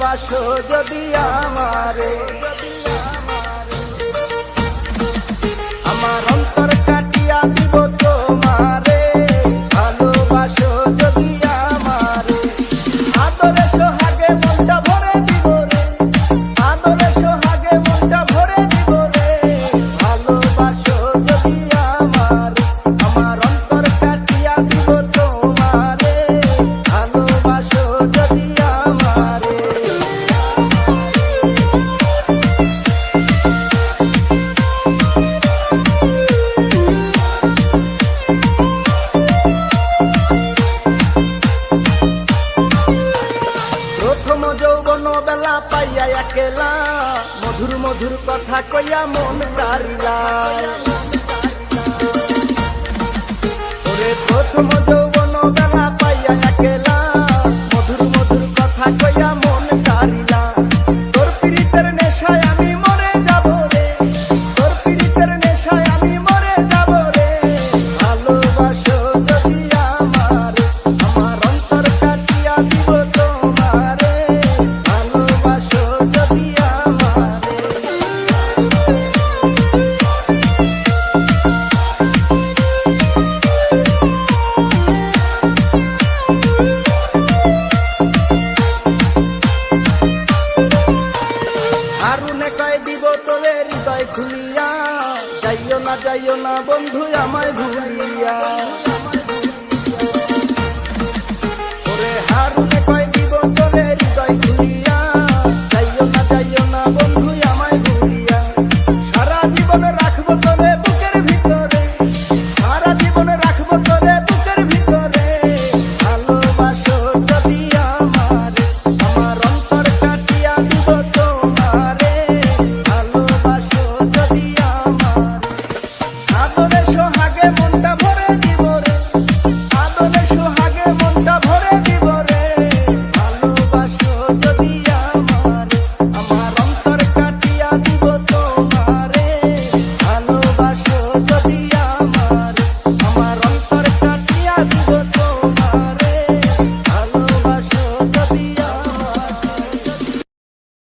ভালোবাসো যদি আমারে, আমার অন্তর কাটিয়া দিব তোমারে, ভালোবাসো যদি আমারে, আদরে সোহাগে মনটা ভরে দিব রে, আদরে সোহাগে মনটা ভরে দিব রে, ভালোবাসো যদি আমারে, আমার অন্তর কাটিয়া দিব তোমারে, ভালোবাসো যদি আমারে। প্রথম যৌবন বেলা পাইয়া একেলা, মধুর মধুর কথা কইয়া মন কারিলা, ওরে প্রথম যৌবন বেলা পাইয়া একেলা, মধুর মধুর কথা কইয়া মন কারিলা, তোর পীড়িতের নেশায় আমি মরে যাব রে, তোর পীড়িতের নেশায় আমি মরে যাব রে, ভালোবাসো যদি আমারে, আমার অন্তর কাটিয়া দিব তোমারে, ভালোবাসো যদি আমারে। হারুনে কয় দিব তোরে হৃদয় খুলিয়া, যাইও না বন্ধু আমায় ভুলিয়া।